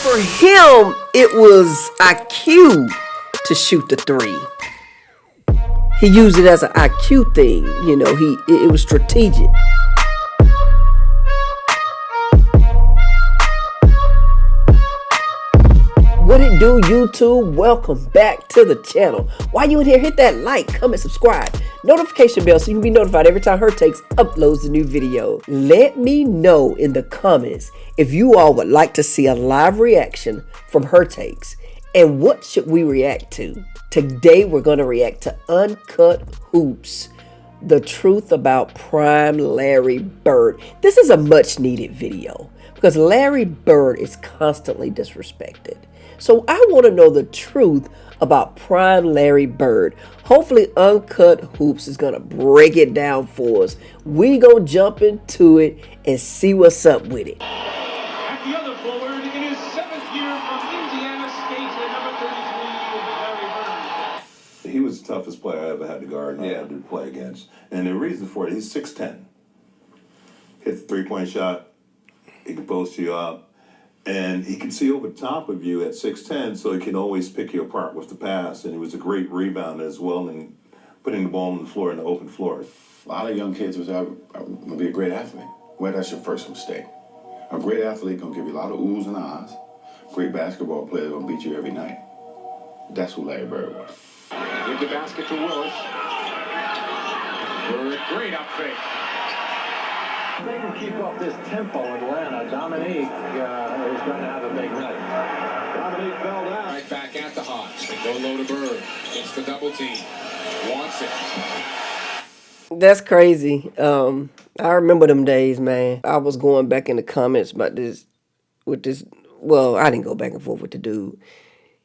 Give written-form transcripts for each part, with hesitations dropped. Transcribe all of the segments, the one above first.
For him, it was IQ to shoot the three. He used it as an IQ thing. It was strategic. What it do, YouTube? Welcome back to the channel. While you in here, hit that like, comment, subscribe, notification bell so you can be notified every time Her Takes uploads a new video. Let me know in the comments if you all would like to see a live reaction from Her Takes and what should we react to. Today we're going to react to Uncut Hoops, the truth about prime Larry Bird. This is a much needed video because Larry Bird is constantly disrespected. So I want to know the truth about prime Larry Bird. Hopefully Uncut Hoops is going to break it down for us. We going to jump into it and see what's up with it. At the other forward, in his 7th year from Indiana State, at number 33, Larry Bird. He was the toughest player I ever had to guard and I had to play against. And the reason for it, he's 6'10". Hits the three-point shot. He can post you up. And he can see over the top of you at 6'10", so he can always pick you apart with the pass. And he was a great rebounder as well, and putting the ball on the floor in the open floor. A lot of young kids was going to be a great athlete. Well, that's your first mistake. A great athlete going to give you a lot of oohs and ahs. Great basketball player going to beat you every night. That's who Larry Bird was. Give the basket to Willis. Bird, great up fake. If they can keep up this tempo in Atlanta, Dominique is going to have a big night. Dominique fell down. Right back at the Hawks. They go low to Bird. Gets the double team. Wants it. That's crazy. I remember them days, man. I was going back in the comments about this, well, I didn't go back and forth with the dude.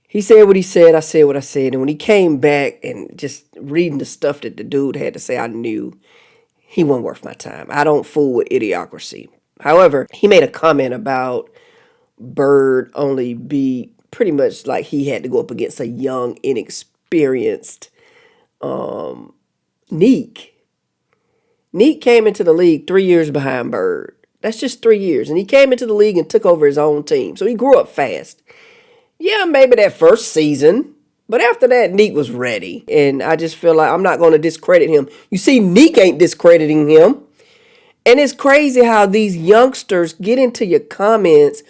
He said what he said, I said what I said, and when he came back and just reading the stuff that the dude had to say, I knew he wasn't worth my time. I don't fool with idiocracy. However, he made a comment about Bird only be pretty much like he had to go up against a young, inexperienced Neek. Neek came into the league 3 years behind Bird. That's just 3 years. And he came into the league and took over his own team. So he grew up fast. Yeah, maybe that first season. But after that, Neek was ready. And I just feel like I'm not going to discredit him. You see, Neek ain't discrediting him. And it's crazy how these youngsters get into your comments.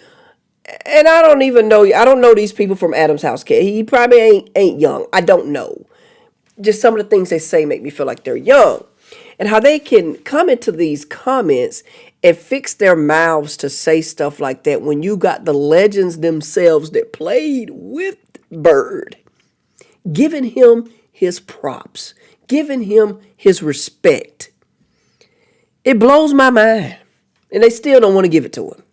And I don't even know. I don't know these people from Adam's house. He probably ain't young. I don't know. Just some of the things they say make me feel like they're young. And how they can come into these comments and fix their mouths to say stuff like that when you got the legends themselves that played with Bird, giving him his props, giving him his respect. It blows my mind. And they still don't want to give it to him.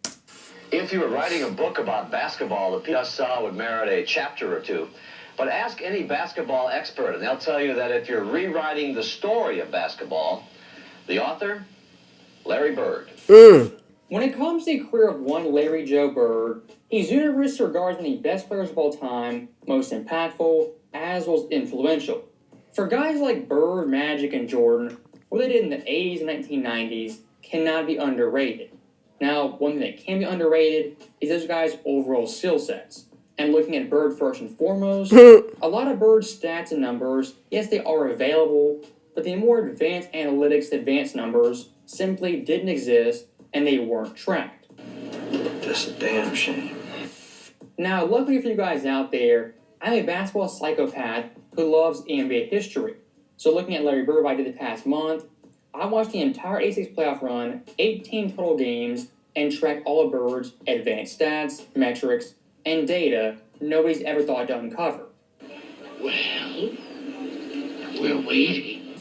If you were writing a book about basketball, the piece saw would merit a chapter or two. But ask any basketball expert, and they'll tell you that if you're rewriting the story of basketball, the author, Larry Bird. When it comes to the career of one Larry Joe Bird, he's universally regarded as one of the best players of all time, most impactful, as well as influential. For guys like Bird, Magic, and Jordan, what they did in the 80s and 1990s cannot be underrated. Now, one thing that can be underrated is those guys' overall skill sets. And looking at Bird first and foremost, a lot of Bird's stats and numbers, yes, they are available, but the more advanced analytics, advanced numbers, simply didn't exist, and they weren't tracked. That's a damn shame. Now, luckily for you guys out there, I'm a basketball psychopath who loves NBA history. So looking at Larry Bird, I did the past month, I watched the entire 86 playoff run, 18 total games, and tracked all of Bird's advanced stats, metrics, and data nobody's ever thought to uncover. Well, we're waiting.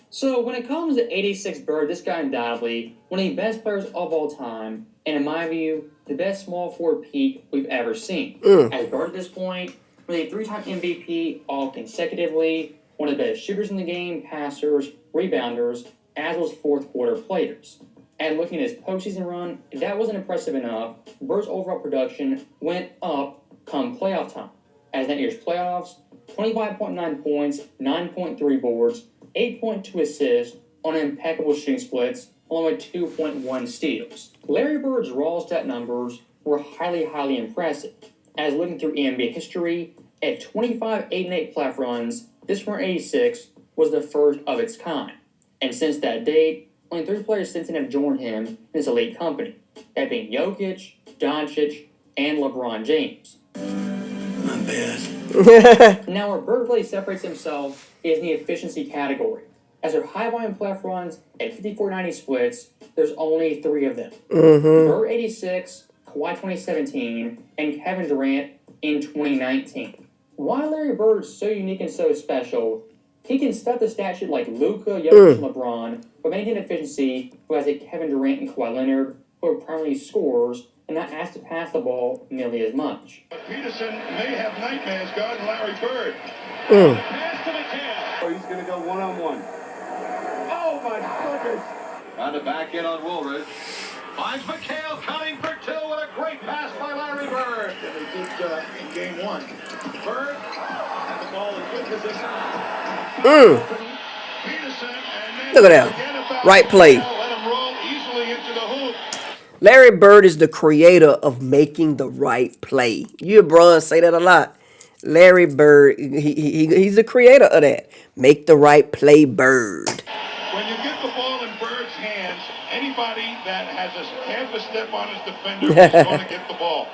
So when it comes to 86 Bird, this guy undoubtedly one of the best players of all time, and in my view, the best small forward peak we've ever seen. As Bird at this point, really a 3-time MVP all consecutively, one of the best shooters in the game, passers, rebounders, as well as fourth quarter players. And looking at his postseason run, if that wasn't impressive enough, Bird's overall production went up come playoff time. As that year's playoffs, 25.9 points, 9.3 boards, 8.2 assists on impeccable shooting splits, along with 2.1 steals. Larry Bird's raw stat numbers were highly, highly impressive. As looking through NBA history, at 25 8-8 playoff runs, this run 86 was the first of its kind. And since that date, only 3 players since then have joined him in this elite company, that being Jokic, Doncic, and LeBron James. Not bad. Now, where Bird really separates himself is in the efficiency category. As their high volume playoff runs at 54-90 splits, there's only 3 of them. Bird 86, Kawhi 2017, and Kevin Durant in 2019. Why Larry Bird's so unique and so special, he can stuff the stat sheet like Luka, Jokic, and LeBron, but maintain efficiency, whereas Kevin Durant and Kawhi Leonard, who are primarily scorers, and not asked to pass the ball nearly as much. Peterson may have nightmares guarding Larry Bird. Pass to McHale. Oh, he's going to go one-on-one. Oh, my goodness. On the back end on Woolridge. Finds McHale coming for 2 with a great pass by Larry Bird. And they did in game 1. Bird had the ball in good position. Peterson, and then Look at that. Right play. let him roll easily into the hoop. Larry Bird is the creator of making the right play. You hear Bron say that a lot. Larry Bird, he's the creator of that. Make the right play, Bird. When you get the ball in Bird's hands, anybody that has a half a step on his defender is going to get the ball.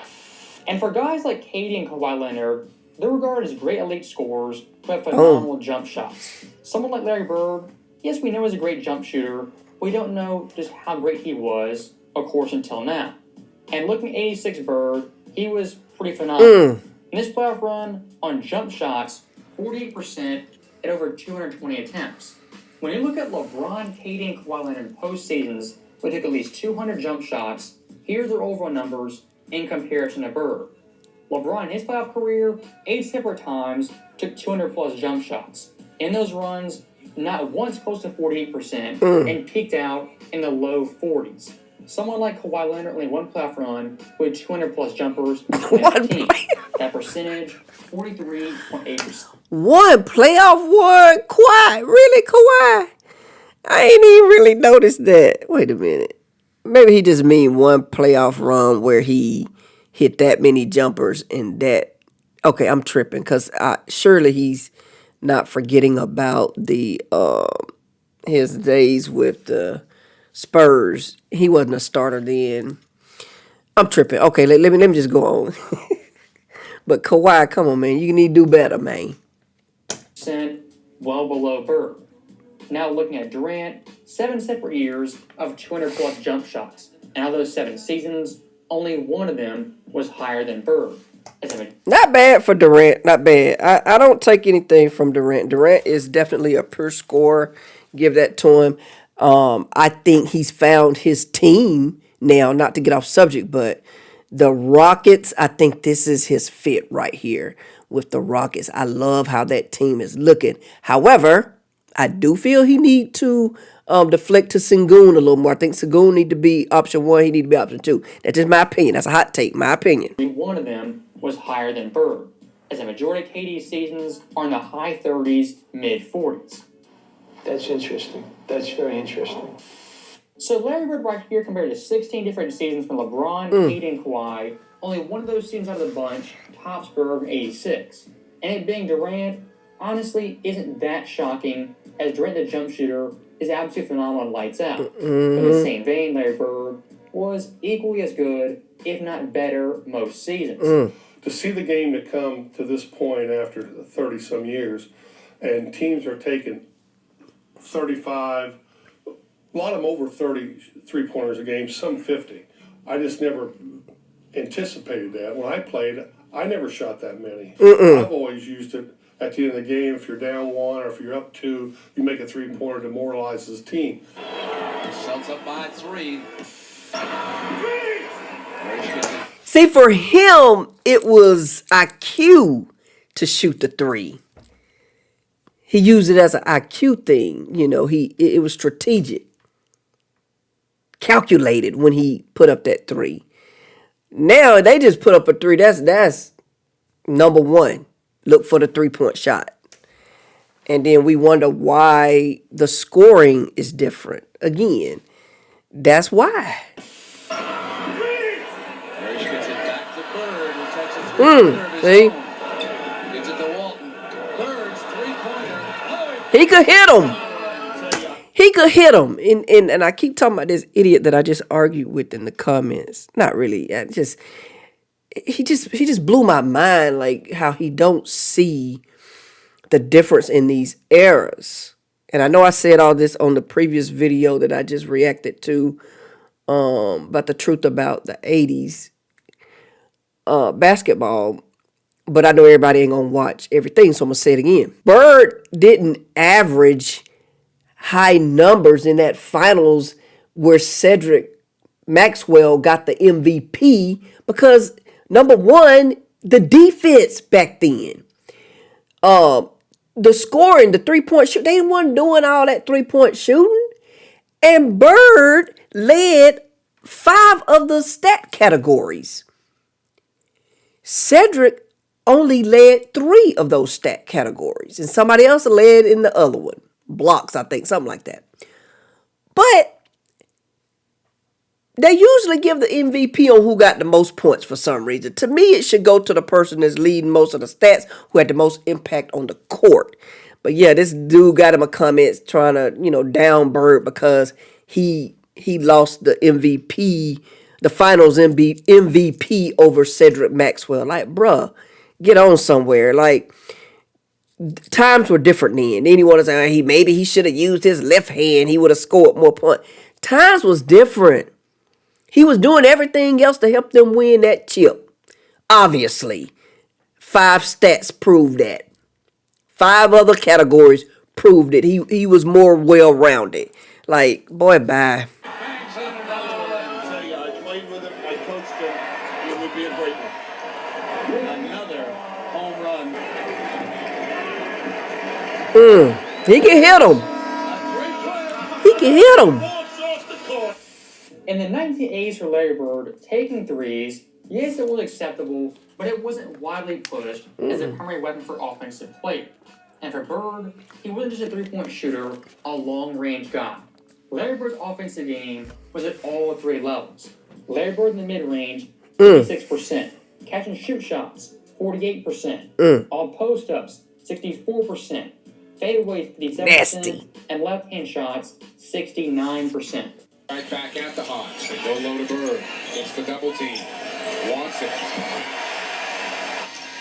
And for guys like KD and Kawhi Leonard, they're regarded as great elite scorers who have phenomenal jump shots. Someone like Larry Bird, yes, we know he's a great jump shooter, but we don't know just how great he was, of course, until now. And looking at 86 Bird, he was pretty phenomenal. In this playoff run, on jump shots, 48% at over 220 attempts. When you look at LeBron, KD, and Kawhi Leonard in postseasons, who took at least 200 jump shots, here's their overall numbers in comparison to Bird. LeBron, in his playoff career, 8 separate times took 200-plus jump shots. In those runs, not once close to 48%, and peaked out in the low 40s. Someone like Kawhi Leonard only 1 playoff run with 200-plus jumpers in 2019. That percentage, 43.8%. 1 playoff one? Kawhi? Really, Kawhi? I ain't even really noticed that. Wait a minute. Maybe he just mean 1 playoff run where he hit that many jumpers and that. Okay, I'm tripping because surely he's not forgetting about the his days with the Spurs. He wasn't a starter then. I'm tripping. Okay, let me just go on. But Kawhi, come on, man. You need to do better, man. Well below Bird. Now looking at Durant, 7 separate years of 200-plus jump shots. And out of those 7 seasons, only 1 of them was higher than Bird. Not bad for Durant. Not bad. I don't take anything from Durant. Durant is definitely a pure scorer. Give that to him. I think he's found his team now, not to get off subject, but the Rockets, I think this is his fit right here with the Rockets. I love how that team is looking. However, I do feel he need to deflect to Sengun a little more. I think Sengun need to be option 1. He need to be option 2. That's just my opinion. That's a hot take. My opinion. 1 of them was higher than Bird, as the majority of KD's seasons are in the high 30s, mid 40s. That's interesting. That's very interesting. So Larry Bird right here compared to 16 different seasons from LeBron, KD, and Kawhi. Only 1 of those seasons out of the bunch tops Bird 86. And it being Durant, honestly, isn't that shocking, as Durant the jump shooter is absolutely phenomenal and lights out. But in the same vein, Larry Bird was equally as good, if not better, most seasons. To see the game to come to this point after 30-some years, and teams are taking 35, a lot of them over 30 three-pointers a game, some 50. I just never anticipated that. When I played, I never shot that many. I've always used it at the end of the game. If you're down 1 or if you're up 2, you make a three-pointer, demoralizes the team. Celtics up by 3. See, for him, it was IQ to shoot the 3. He used it as an IQ thing. You know, it was strategic, calculated when he put up that 3. Now they just put up a 3. That's number 1. Look for the 3-point shot. And then we wonder why the scoring is different. Again, that's why. Rich gets See? It's at the Walton. Bird's three-pointer. He could hit him. He could hit him. And I keep talking about this idiot that I just argued with in the comments. Not really. He just blew my mind, like how he don't see the difference in these eras. And I know I said all this on the previous video that I just reacted to about the truth about the 80s basketball. But I know everybody ain't going to watch everything, so I'm going to say it again. Bird didn't average high numbers in that finals where Cedric Maxwell got the MVP because, number one, the defense back then. The scoring, the three-point shoot, they weren't doing all that three-point shooting. And Bird led 5 of the stat categories. Cedric only led 3 of those stat categories. And somebody else led in the other one. Blocks, I think, something like that. But they usually give the MVP on who got the most points for some reason. To me, it should go to the person that's leading most of the stats, who had the most impact on the court. But yeah, this dude got him a comment trying to, down Bird because he lost the MVP, the finals MVP over Cedric Maxwell. Like, bruh, get on somewhere. Like, times were different then. Then he wanted to say maybe he should have used his left hand. He would have scored more points. Times was different. He was doing everything else to help them win that chip. Obviously. 5 stats prove that. 5 other categories proved it. He was more well-rounded. Like, boy, bye. I played with him. I coached him. He would be a great one. Another home run. He can hit him. He can hit him. In the 1980s for Larry Bird, taking threes, yes, it was acceptable, but it wasn't widely pushed as a primary weapon for offensive play. And for Bird, he wasn't just a three-point shooter, a long-range guy. Larry Bird's offensive game was at all 3 levels. Larry Bird in the mid-range, 56%. Catch and shoot shots, 48%. All post-ups, 64%. Fadeaways, 57%. Nasty. And left-hand shots, 69%. Right back at the Hawks. They go low to Bird. Gets the double team. Wants it.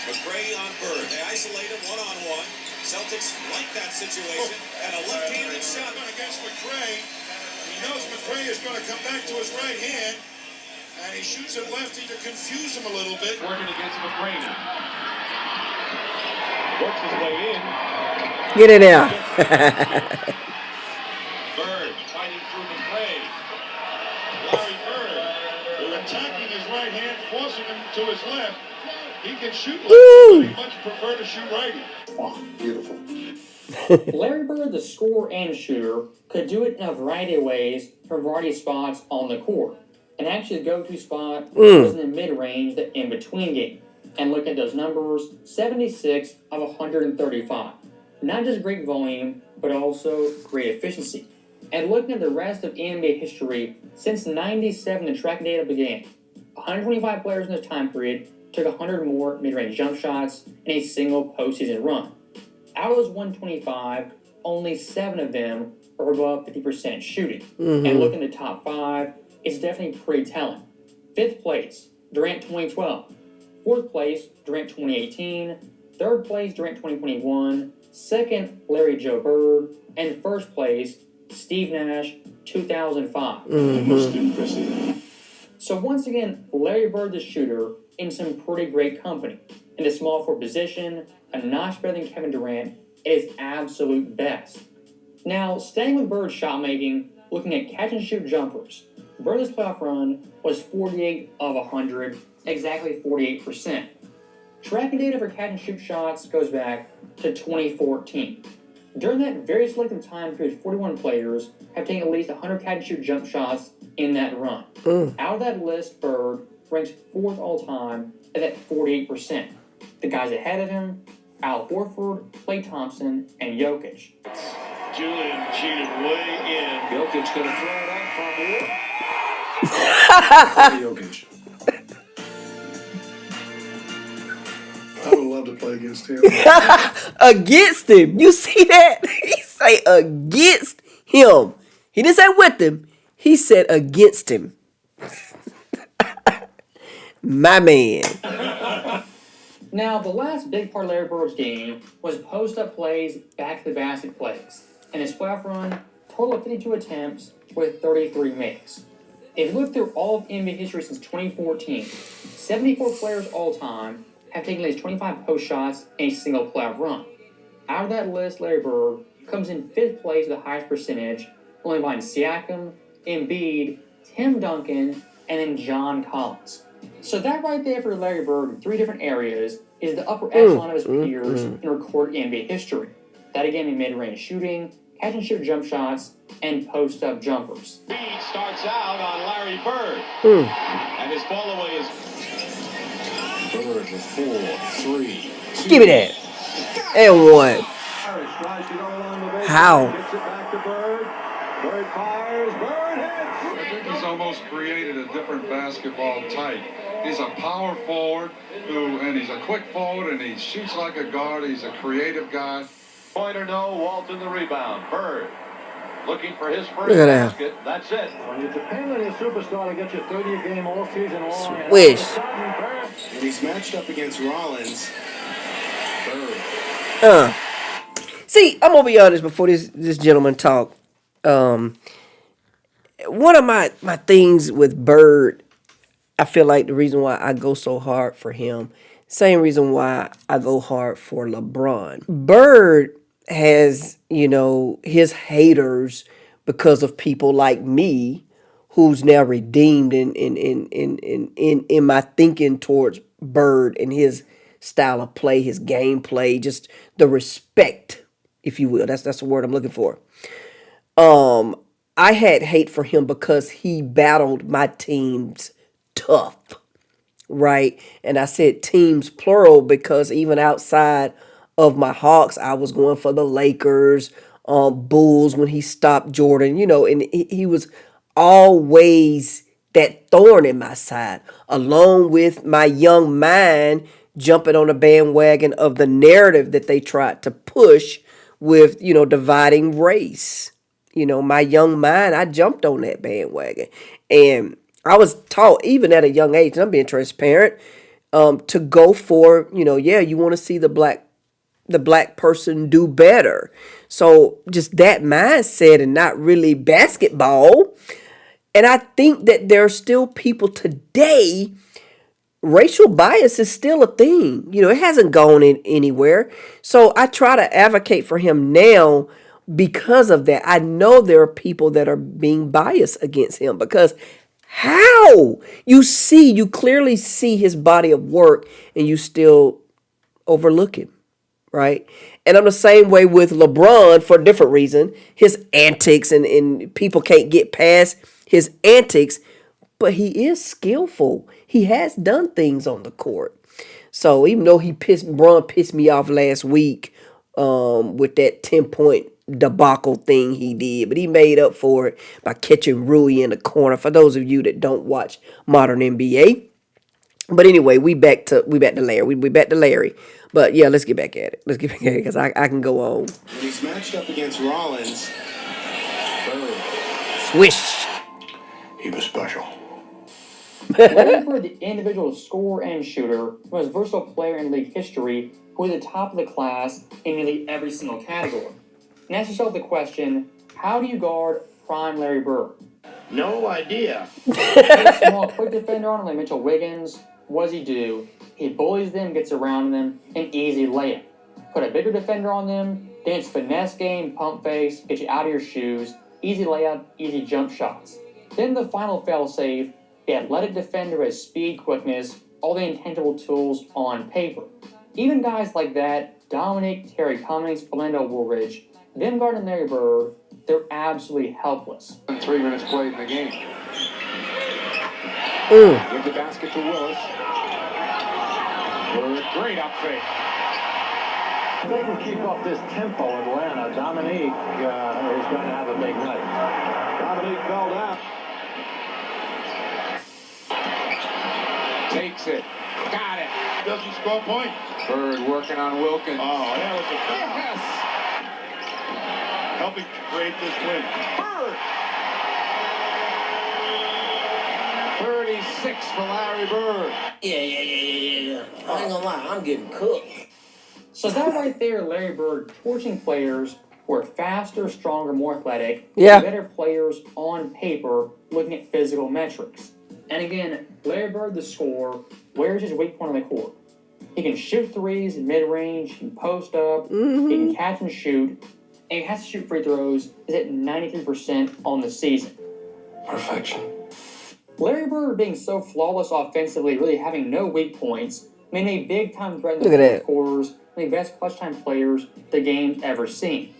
McRae on Bird. They isolate him one-on-one. Celtics like that situation. And a left-handed shot Against McRae. He knows McRae is going to come back to his right hand. And he shoots it lefty to confuse him a little bit. Working against McRae now. Works his way in. Get in there. Bird fighting through McRae. Larry Bird, who attacking his right hand, forcing him to his left. He can shoot lefty, but he much prefer to shoot righty. Oh, beautiful. Larry Bird, the scorer and shooter, could do it in a variety of ways from a variety of spots on the court. And actually the go-to spot was in the mid-range, the in-between game. And looking at those numbers, 76 of 135. Not just great volume, but also great efficiency. And looking at the rest of NBA history, since 97 the track data began, 125 players in this time period took 100 more mid-range jump shots in a single postseason run. Out of those 125, only 7 of them are above 50% shooting. And looking at the top 5, it's definitely pretty telling. 5th place, Durant 2012. 4th place, Durant 2018. 3rd place, Durant 2021. 2nd, Larry Joe Bird. And 1st place, Steve Nash, 2005. Most impressive. So once again, Larry Bird the shooter in some pretty great company. In the small forward position, a notch better than Kevin Durant at his absolute best. Now, staying with Bird's shot making, looking at catch and shoot jumpers, Bird's playoff run was 48 of 100, exactly 48%. Tracking data for catch and shoot shots goes back to 2014. During that very selective time period, 41 players have taken at least 100 catch and shoot jump shots in that run. Out of that list, Bird ranks 4th all time at that 48%. The guys ahead of him, Al Horford, Klay Thompson, and Jokic. Julian cheated way in. Jokic going to throw it up from Jokic. would love to play against him. Against him. You see that? He say against him. He didn't say with him. He said against him. My man. Now, the last big part of Larry Bird's game was post-up plays, back-to-the-basket plays. And his playoff run, total of 52 attempts with 33 makes. If you look through all of NBA history since 2014, 74 players all-time have taken at least 25 post shots in a single playoff run. Out of that list, Larry Bird comes in 5th place with the highest percentage, only behind Siakam, Embiid, Tim Duncan, and then John Collins. So that right there for Larry Bird in 3 different areas is the upper echelon of his peers in recorded NBA history. That again in mid-range shooting, catch and shoot jump shots, and post-up jumpers. Speed starts out on Larry Bird. And his fall away is Bird with 4, 3, 2. Give me that. And 1. How? Gets it back to Bird. Bird fires. Bird hits. I think he's almost created a different basketball type. He's a power forward and he's a quick forward, and he shoots like a guard. He's a creative guy. Point or no, Walton the rebound. Bird looking for his first Look at that. basket. That's it. When you depend on your superstar to get you 30 a game all season long. And Swish. all of a sudden, Bird. And he's matched up against Rollins. Bird. See, I'm gonna be honest before this gentleman talk. One of my things with Bird, I feel like the reason why I go so hard for him, same reason why I go hard for LeBron. Bird has, his haters because of people like me, who's now redeemed in my thinking towards Bird and his style of play, his gameplay, just the respect, if you will. That's the word I'm looking for. I had hate for him because he battled my teams tough, right? And I said teams plural because even outside of my Hawks, I was going for the Lakers, Bulls when he stopped Jordan, and he was always that thorn in my side, along with my young mind jumping on the bandwagon of the narrative that they tried to push with, dividing race. My young mind, I jumped on that bandwagon. And I was taught, even at a young age, and I'm being transparent, to go for, you want to see the black person do better. So just that mindset and not really basketball. And I think that there are still people today, racial bias is still a thing. It hasn't gone anywhere. So I try to advocate for him now because of that. I know there are people that are being biased against him because how? You clearly see his body of work and you still overlook him, right? And I'm the same way with LeBron for a different reason. His antics and people can't get past his antics, but he is skillful. He has done things on the court. So even though Bron pissed me off last week with that 10-point debacle thing he did, but he made up for it by catching Rui in the corner. For those of you that don't watch modern NBA. But anyway, we back to Larry. We back to Larry. But yeah, let's get back at it. Because I can go on. When he's matched up against Rollins. Bird. Swish. He was special. Larry Bird, the individual scorer and shooter, the most versatile player in league history, who was at the top of the class in nearly every single category. And ask yourself the question, how do you guard prime Larry Bird? No idea. Put a small, quick defender on him like Mitchell Wiggins. What does he do? He bullies them, gets around them, and easy layup. Put a bigger defender on them, then it's finesse game, pump face, get you out of your shoes, easy layup, easy jump shots. Then the final fail-safe, the athletic defender has speed, quickness, all the intangible tools on paper. Even guys like that, Dominic, Terry Cummings, Orlando Woolridge, them guarding Larry Bird, they're absolutely helpless. 3 minutes played in the game. Give the basket to Willis. Great up fake. If they can keep up this tempo, Atlanta, Dominique is going to have a big night. Dominique fell down. Takes it. Got it. doesn't score a point. Bird working on Wilkins. Oh, that was a pass. Helping to create this win. Bird. 36 for Larry Bird. Yeah. I ain't gonna lie, I'm getting cooked. So that right there, Larry Bird torching players who are faster, stronger, more athletic, Yeah. better players on paper, looking at physical metrics. And again, Larry Bird, the scorer, where's his weak point on the court? He can shoot threes in mid-range, he can post up, he can catch and shoot, and he has to shoot free throws. Is at 93% on the season. Perfection. Larry Bird being so flawless offensively, really having no weak points, made a big-time threat in Look the at fourth that. quarters, one of the best clutch-time players the game's ever seen.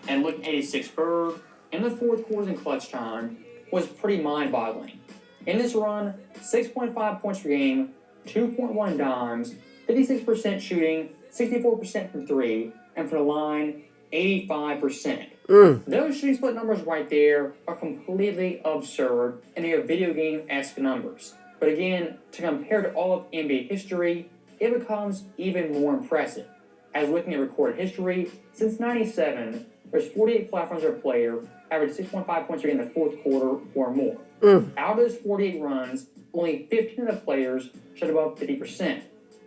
And looking at 86 Bird in the fourth quarters in clutch time was pretty mind-boggling. In this run, 6.5 points per game, 2.1 dimes, 56% shooting, 64% from three, and from the line, 85%. Those shooting split numbers right there are completely absurd, and they are video game-esque numbers. But again, to compare to all of NBA history, it becomes even more impressive. As looking at recorded history, since '97, there's 48 platforms per player, average 6.5 points per game in the fourth quarter or more. Out of those 48 runs, only 15 of the players shot above 50%.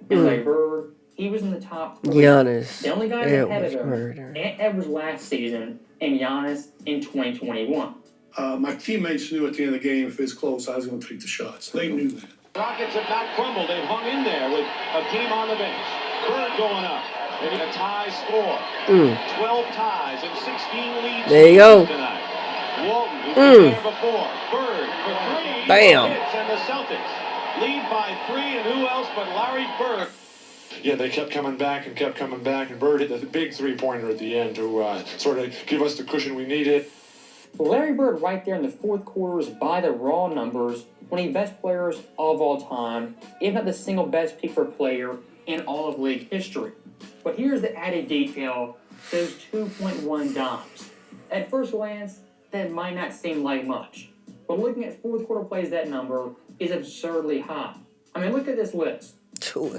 And Larry Bird, he was in the top 3. Giannis. The only guy It ahead was of him, murder. Ant Edwards last season, and Giannis in 2021. My teammates knew at the end of the game if it's close, I was going to take the shots. They knew that. Rockets have not crumbled. They've hung in there with a team on the bench. Bird going up. Maybe a tie score. 12 ties and 16 leads There you go. tonight. Walton, who's been there before. Bird for 3. Bam. Hits, and the Celtics lead by 3, and who else but Larry Bird. Yeah, they kept coming back, and Bird hit the big three-pointer at the end to sort of give us the cushion we needed. Larry Bird right there in the fourth quarters by the raw numbers, one of the best players of all time, if not the single best peak for player in all of league history. But here's the added detail, those 2.1 dimes. At first glance, that might not seem like much. But looking at fourth quarter plays, that number is absurdly high. I mean, look at this list.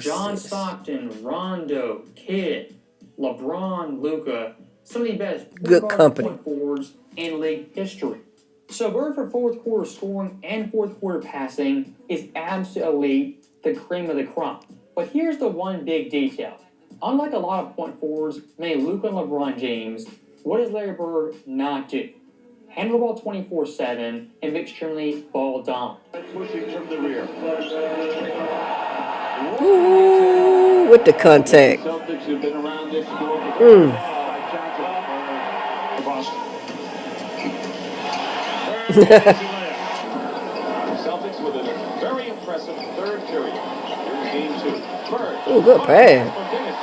John Stockton, Rondo, Kidd, LeBron, Luka, some of the best Good company. point forwards in league history. So Bird for fourth quarter scoring and fourth quarter passing is absolutely elite, the cream of the crop. But here's the one big detail. Unlike a lot of point forwards, many Luka and LeBron James, what does Larry Bird not do? Handle the ball 24/7 and be extremely ball dominant. Pushing from the rear. Ooh, with the contact. Celtics have been around this score for Boston. Celtics with a very impressive third period. Here's game 2. Bird. Ooh, good pass.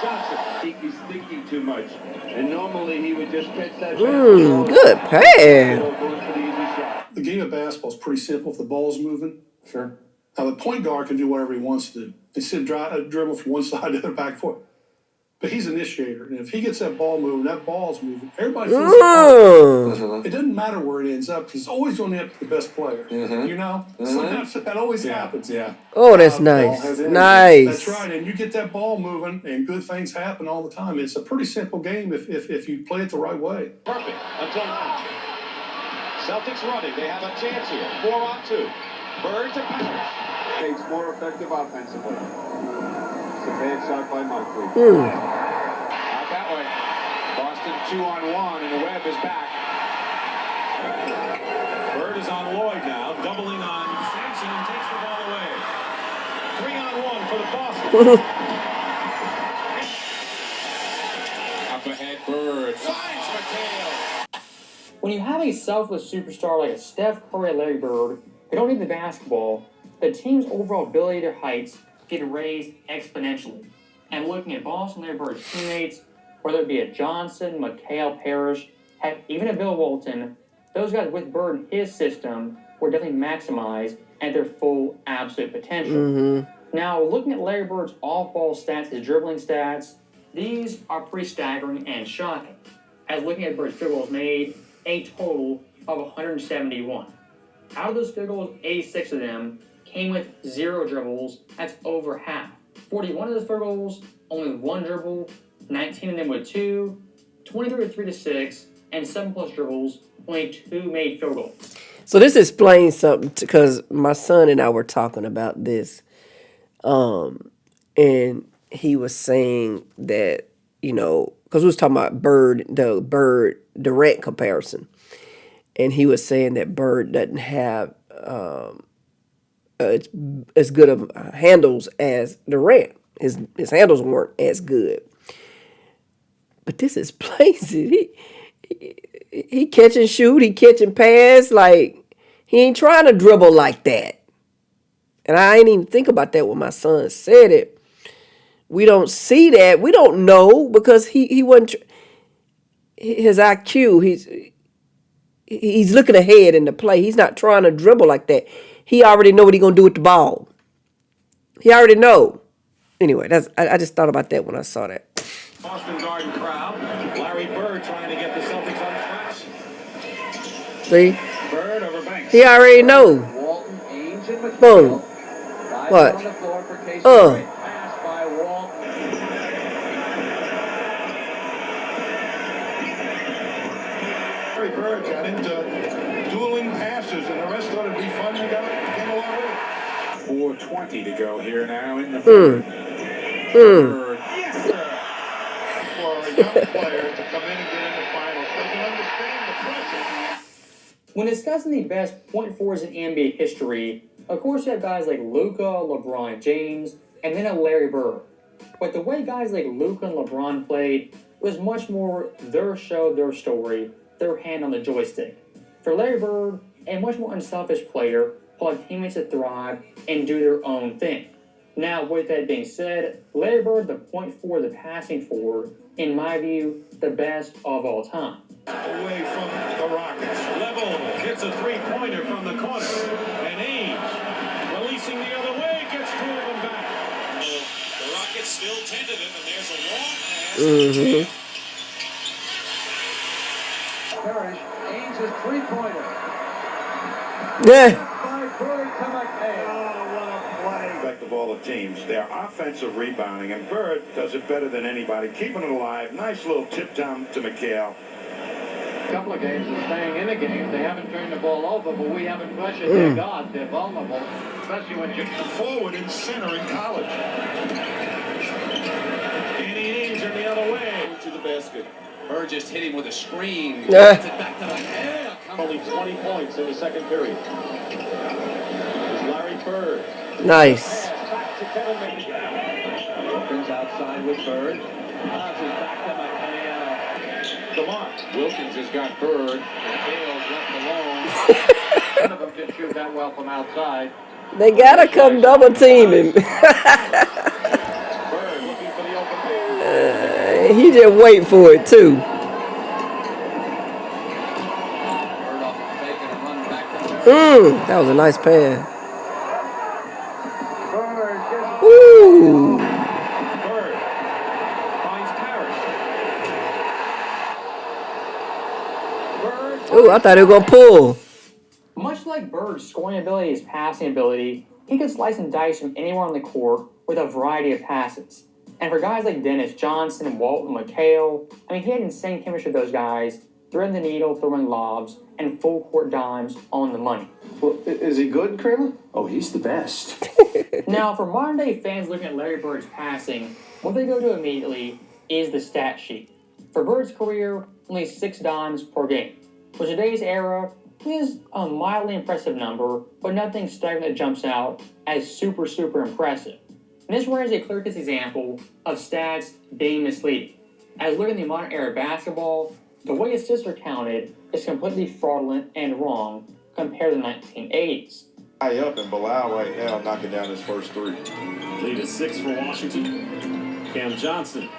I think he's thinking too much. And normally he would just catch that. Good pass. The game of basketball is pretty simple if the ball's moving. Sure. Now, the point guard can do whatever he wants to do. Instead of dribble from one side to the other, back and forth. But he's an initiator. And if he gets that ball moving, that ball's moving. Everybody feels it doesn't matter where it ends up because it's always going to end up to the best player. You know? Sometimes that always happens. Yeah. Oh, that's nice. Nice. That's right. And you get that ball moving, and good things happen all the time. It's a pretty simple game if you play it the right way. Perfect until now. Celtics running. They have a chance here. 4-on-2. Bird to pass. It's more effective offensively. It's a bad shot by Moncrief. Out that way. Boston 2-on-1, and the Webb is back. Bird is on Lloyd now, doubling on Sampson and takes the ball away. 3-on-1 for the Boston. Up ahead, Bird. Finds McHale. When you have a selfless superstar like a Steph Curry or Larry Bird, who don't need the basketball, the team's overall ability to heights get raised exponentially. And looking at Boston, Larry Bird's teammates, whether it be a Johnson, McHale, Parrish, heck, even a Bill Walton, those guys with Bird in his system were definitely maximized at their full absolute potential. Now, looking at Larry Bird's off-ball stats, his dribbling stats, these are pretty staggering and shocking. As looking at Bird's field goals made, a total of 171. Out of those field goals, 86 of them came with 0 dribbles. That's over half. 41 of those field goals, only one dribble, 19 of them with two, 23 with 3 to 6, and 7 plus dribbles, only 2 made field goals. So this explains something because my son and I were talking about this, and he was saying that, because we was talking about Bird Durant comparison, and he was saying that Bird doesn't have as good of handles as Durant. His handles weren't as good. But this is plain. He catch and shoot. He catch and pass. Like, he ain't trying to dribble like that. And I ain't even think about that when my son said it. We don't see that. We don't know because he wasn't. His IQ. He's looking ahead in the play. He's not trying to dribble like that. He already know what he's gonna do with the ball. He already know. Anyway, I just thought about that when I saw that. Boston Garden crowd. Larry Bird trying to get the Celtics on tracks. See? Bird over Banks. He already know. Walton, Ainge, and McHale. Boom. What? On the floor for Casey. Great pass by Walton. Larry Bird got into dueling passes, and the rest thought it'd be fun. They got it, came along with it. 4:20 to go here now in the third. Bird. Yes, sir. For a young player to come in and get in the finals, they can understand the pressure. When discussing the best point forwards in NBA history, of course you have guys like Luka, LeBron James, and then a Larry Bird. But the way guys like Luka and LeBron played was much more their show, their story, their hand on the joystick. For Larry Bird, a much more unselfish player who allowed teammates to thrive and do their own thing. Now, with that being said, Larry Bird, the point forward, the passing forward, in my view, the best of all time. Away from the Rockets. Level gets a three-pointer from the corner. And Ainge, releasing the other way, gets 2 of them back. The Rockets still tentative, and there's a long pass. Parrish, Ainge's three-pointer. Yeah. By Bird to McHale. Back the ball of teams. Their offensive rebounding, and Bird does it better than anybody, keeping it alive. Nice little tip down to McHale. A couple of games and staying in a game. They haven't turned the ball over, but we haven't pressured their guard. They're vulnerable, especially when you're Forward and center in college. Danny Ainge in the other way. To the basket. Bird just hit him with a screen. Yeah. Gets it back to McHale. Only 20 points in the second period. It's Larry Bird. Nice. Back to Kevin McHale. Wilkins outside with Bird. Lobs it back to McHale. DeMar. Wilkins has got Bird. McHale's left alone. None of them can shoot that well from outside. They gotta come double team him. Bird looking for the open man. He just wait for it too. Bird off the fake and a run back to Bird. That was a nice pass. Bird gets Ooh. Bird finds Parrish. Bird. Ooh, I thought he was gonna pull. Much like Bird's scoring ability, his passing ability, he could slice and dice from anywhere on the court with a variety of passes. And for guys like Dennis Johnson, Walton, McHale, I mean, he had insane chemistry with those guys, threading the needle, throwing lobs, and full court dimes on the money. Well, is he good, Kramer? Oh, he's the best. Now, for modern day fans looking at Larry Bird's passing, what they go to immediately is the stat sheet. For Bird's career, only 6 dimes per game, which in today's era is a mildly impressive number, but nothing staggering that jumps out as super, super impressive. And this one is a clear-cut example of stats being misleading. As looking at the modern era of basketball, the way assists are counted is completely fraudulent and wrong compared to the 1980s. High up, and Bilal right now knocking down his first 3. Lead is 6 for Washington. Cam Johnson.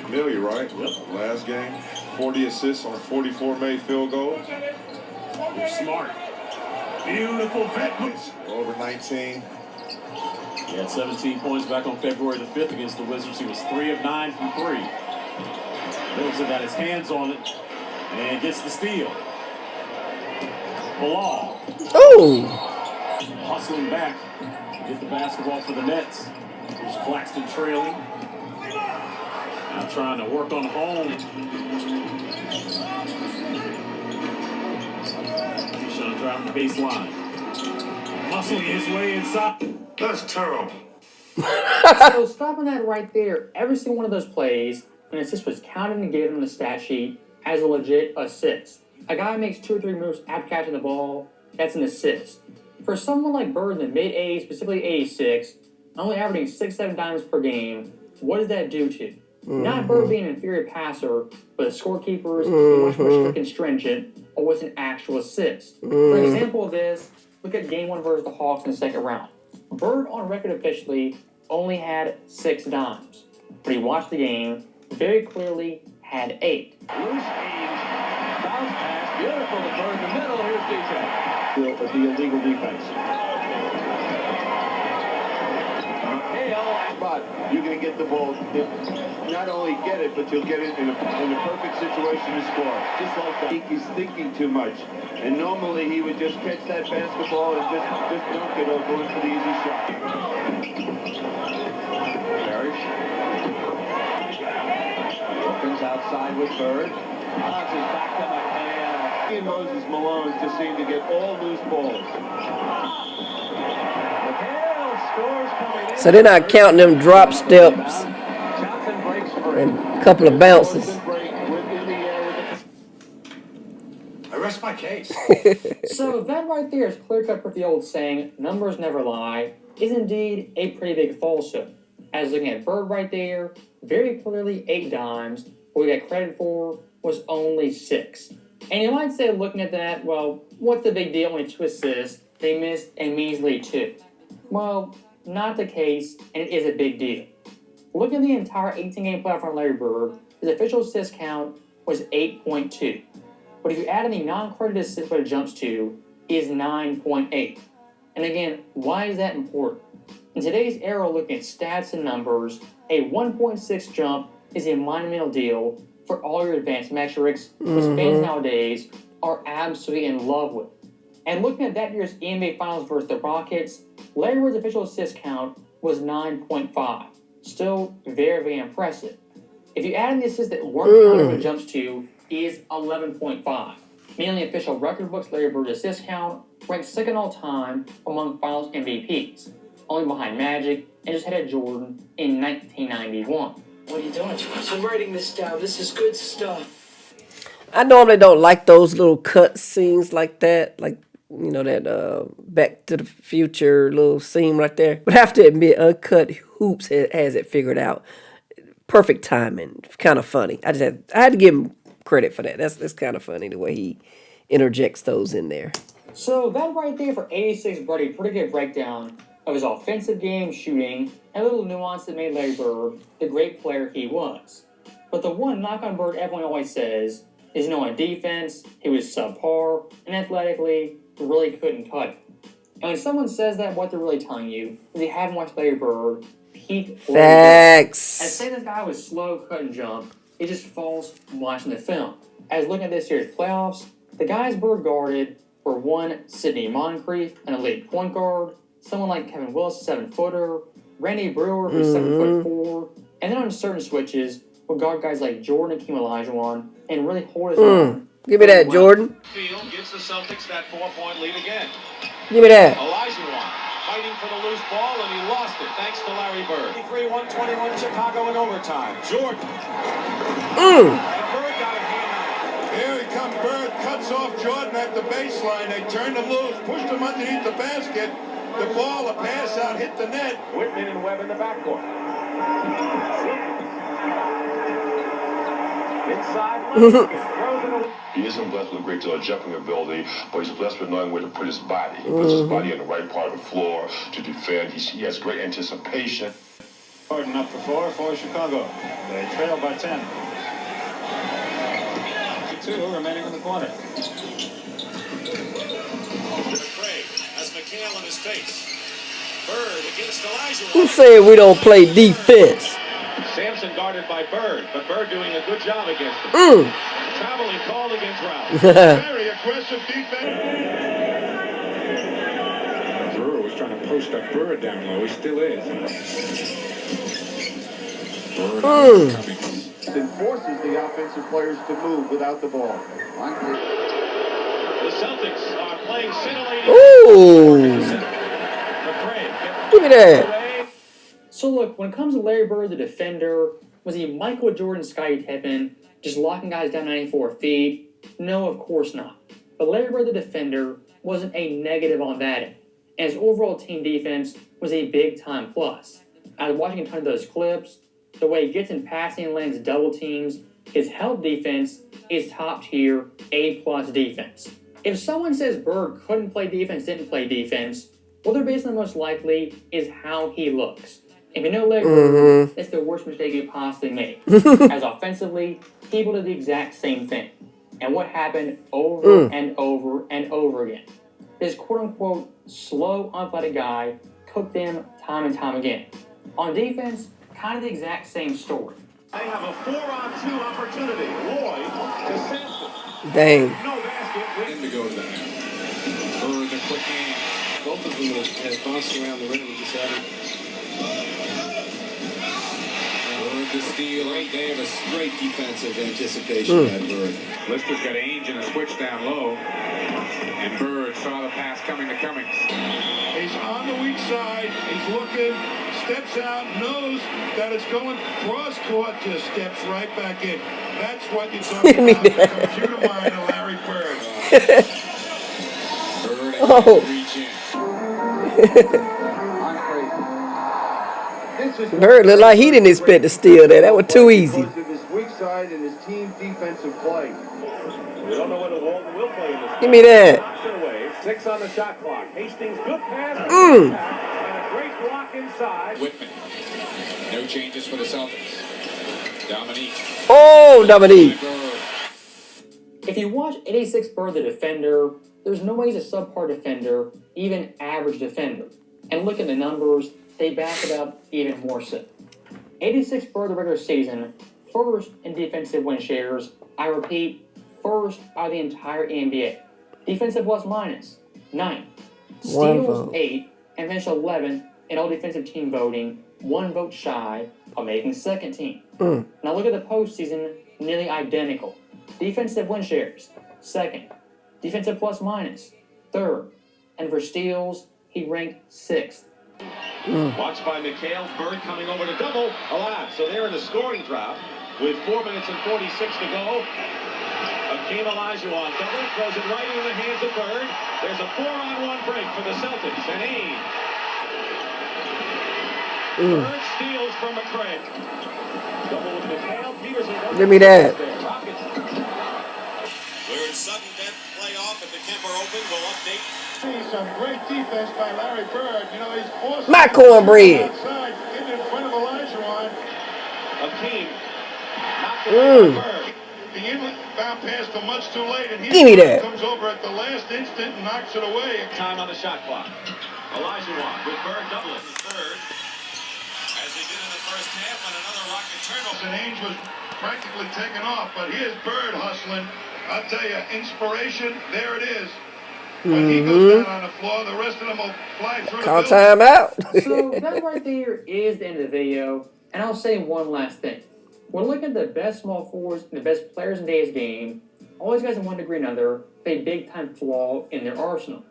Familiar, right? Yep. Last game, 40 assists on 44 made field goals. Smart. Beautiful vet moves. Over 19. He had 17 points back on February the 5th against the Wizards. He was 3 of 9 from 3. Middleton got his hands on it and gets the steal. Bilal Oh. hustling back to get the basketball for the Nets. Here's Claxton trailing. Now trying to work on home. Sean driving the baseline. Muscling his way inside. That's terrible. So stopping that right there, every single one of those plays, an assist was counted and given on the stat sheet as a legit assist. A guy makes 2 or 3 moves after catching the ball, that's an assist. For someone like Bird in the mid-80s, specifically 86, only averaging 6-7 dimes per game, what does that do to? Not Bird being an inferior passer, but the scorekeepers being much more strict and stringent, or was an actual assist. For example of this, look at Game 1 versus the Hawks in the second round. Bird, on record officially, only had 6 dimes, but he watched the game, very clearly had 8. Loose change. Bounce pass. Beautiful to Bird in the middle. Here's DJ. The illegal defense. Spot, you're going to get the ball. Not only get it, but you'll get it in a perfect situation to score. Just like that. I think he's thinking too much. And normally he would just catch that basketball and just dunk it or go in for the easy shot. Parrish. Opens outside with Bird. Bounces back to McHale. He and Moses Malone just seem to get all loose balls. McHale scores coming in. So they're not counting them drop steps Johnson breaks free. and a couple of bounces. I rest my case. So that right there is clear-cut with the old saying, numbers never lie, is indeed a pretty big falsehood. As looking at Bird right there, very clearly 8 dimes, what we got credit for was only 6. And you might say, looking at that, well, what's the big deal when a twist is they missed a measly 2? Well, not the case, and it is a big deal. Looking at the entire 18-game playoff from Larry Bird, his official assist count was 8.2. But if you add in the non-credited assist what it jumps to, is 9.8. And again, why is that important? In today's era, looking at stats and numbers, a 1.6 jump is a monumental deal for all your advanced metrics, which fans nowadays are absolutely in love with. And looking at that year's NBA Finals versus the Rockets, Larry Bird's official assist count was 9.5. Still very, very impressive. If you add in the assists that weren't counted what it jumps to, is 11.5. Meaning the official record books, Larry Bird's assist count ranks second all time among Finals MVPs, only behind Magic and just ahead of Jordan in 1991. What are you doing? I'm writing this down. This is good stuff. I normally don't like those little cut scenes like that, like, you know, that Back to the Future little scene right there. But I have to admit, Uncut Hoops has it figured out. Perfect timing, kind of funny. I had to give him credit for that. That's kind of funny the way he interjects those in there. So that right there for 86 Brady, pretty good breakdown of his offensive game, shooting, and a little nuance that made Larry Bird the great player he was. But the one knock on Bird everyone always says is, you know, on defense, he was subpar, and athletically, really couldn't cut it. And when someone says that, what they're really telling you is they haven't watched Larry Bird peak. Facts. And say this guy was slow, cut and jump, it's just false from watching the film. As looking at this year's playoffs, the guys Bird guarded were one Sidney Moncrief, an elite point guard, someone like Kevin Willis, 7-footer, Randy Brewer, who's 7'4", and then on certain switches, would guard guys like Jordan and Hakeem Olajuwon and really hold his own. Give me that, Jordan. Field gives the Celtics that 4-point lead again. Give me that. Olajuwon fighting for the loose ball, and he lost it thanks to Larry Bird. 3-1-21 Chicago in overtime. Jordan. And Bird got a hand on it. Here he comes. Bird cuts off Jordan at the baseline. They turned him loose, pushed him underneath the basket. The ball, a pass out, hit the net. Whitman and Webb in the backcourt. Inside. He isn't blessed with a great deal of jumping ability, but he's blessed with knowing where to put his body. He puts his body on the right part of the floor to defend. He has great anticipation. Jordan up the floor for Chicago. They trail by 10. 2 remaining in the quarter. Trae has McHale in his face. Bird against Olajuwon. Who said we don't play defense? Sampson guarded by Bird, but Bird doing a good job against him. Traveling call against Ralph. Very aggressive defense. Brewer was trying to post up Bird down low. He still is. Bird coming. It forces the offensive players to move without the ball. The Celtics are playing scintillating. Ooh. Give me that. So look, when it comes to Larry Bird, the defender, was he Michael Jordan, Scottie Pippen, just locking guys down 94 feet? No, of course not. But Larry Bird, the defender, wasn't a negative on that end. And his overall team defense was a big-time plus. I was watching a ton of those clips. The way he gets in passing and lands double teams, his help defense is top-tier, A-plus defense. If someone says Bird couldn't play defense, didn't play defense, what they're based on most likely is how he looks. If you know Larry Bird, it's the worst mistake you possibly made. As offensively, people did the exact same thing. And what happened over and over and over again? This quote-unquote slow, unathletic guy cooked them time and time again. On defense, kind of the exact same story. They have a 4-on-2 opportunity. Lloyd to Sampson. Dang. No basket. Him to go to the half. Bird, the quick hand. Both of them have bounced around the rim and decided. Bird the steal. They have a great defensive anticipation at Bird. Lister's got Ainge in a switch down low. And Bird saw the pass coming to Cummings. He's on the weak side. He's looking, steps out, knows that it's going cross court, just steps right back in. That's what you're talking about. The computer mind of Larry Bird. Bird reach in. Bird looked like he didn't expect to steal that. That was too easy. Because of his weak side and his team defensive play. We don't know whether Walton will play in this. Give me that. Knocks it away. 6 on the shot clock. Hastings, good pass. And a great block inside. Whitman. No changes for the Celtics. Dominique. Oh, Dominique. If you watch 86 Bird, the defender, there's no way he's a subpar defender, even average defender. And look at the numbers, they back it up even more so. 86 Bird, the regular season, first in defensive win shares. I repeat, first out of the entire NBA. Defensive plus minus, 9. Steals, 8, and finished 11th in all defensive team voting, 1 vote shy of making second team. Now look at the postseason, nearly identical. Defensive win shares, 2nd. Defensive plus minus, 3rd. And for steals, he ranked 6th. Watched by McHale. Bird coming over to double. Allowed. So they're in the scoring drought with 4 minutes and 46 to go. Akeem Olajuwon double. Throws it right into the hands of Bird. There's a 4-on-1 break for the Celtics. And Ainge. Bird steals from McCray. Double with McHale. Peterson. Give me that. We're in sudden death playoff at the Kemper Open. We'll update. Some great defense by Larry Bird. You know, he's forced My cornbread. outside, getting in front of Olajuwon. Akeem. Knocked away by Bird. The inbound pass to much too late, and he Give me that. comes over at the last instant and knocks it away. Time on the shot clock. Olajuwon with Bird doubling. Third, as he did in the first half, on another rocket turnover. And Ainge was practically taken off, but here's Bird hustling. I'll tell you, inspiration, there it is. When he goes down on the floor, the rest of them will fly through Call the building. time out. So that right there is the end of the video. And I'll say one last thing. When looking at the best small forwards and the best players in today's game, all these guys in one degree or another have a big-time flaw in their arsenal.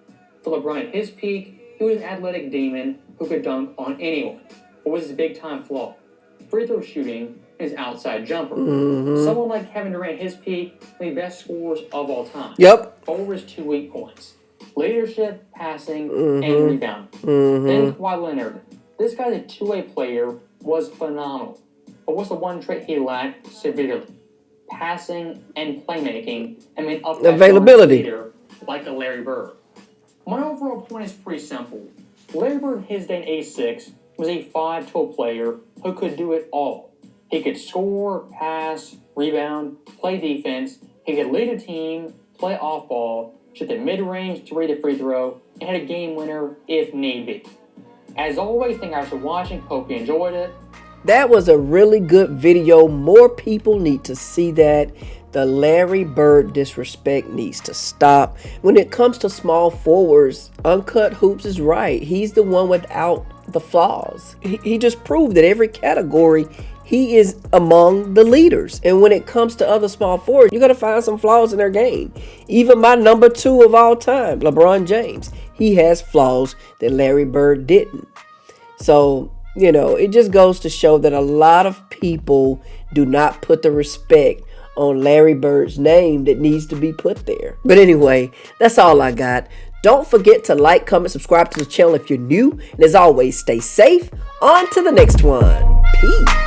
For LeBron at his peak, he was an athletic demon who could dunk on anyone. What was his big-time flaw? Free throw shooting and his outside jumper. Someone like Kevin Durant at his peak, one of the best scorers of all time. Yep. Over his 2 weak points. Leadership, passing, and rebounding. Then Kawhi Leonard. This guy's a two-way player, was phenomenal. But what's the one trait he lacked severely? Passing and playmaking. I mean, up that Availability. leader like a Larry Bird. My overall point is pretty simple. Larry Bird, his day in '86, was a 5-tool player who could do it all. He could score, pass, rebound, play defense. He could lead a team, play off ball, shoot the mid-range, 3 to free throw, and hit a game winner if need be. As always, thank you guys for watching. Hope you enjoyed it. That was a really good video. More people need to see that. The Larry Bird disrespect needs to stop. When it comes to small forwards, Uncut Hoops is right. He's the one without the flaws. He just proved that every category he is among the leaders. And when it comes to other small forwards, you're going to find some flaws in their game. Even my number 2 of all time, LeBron James, he has flaws that Larry Bird didn't. So, it just goes to show that a lot of people do not put the respect on Larry Bird's name that needs to be put there. But anyway, that's all I got. Don't forget to like, comment, subscribe to the channel if you're new. And as always, stay safe. On to the next one. Peace.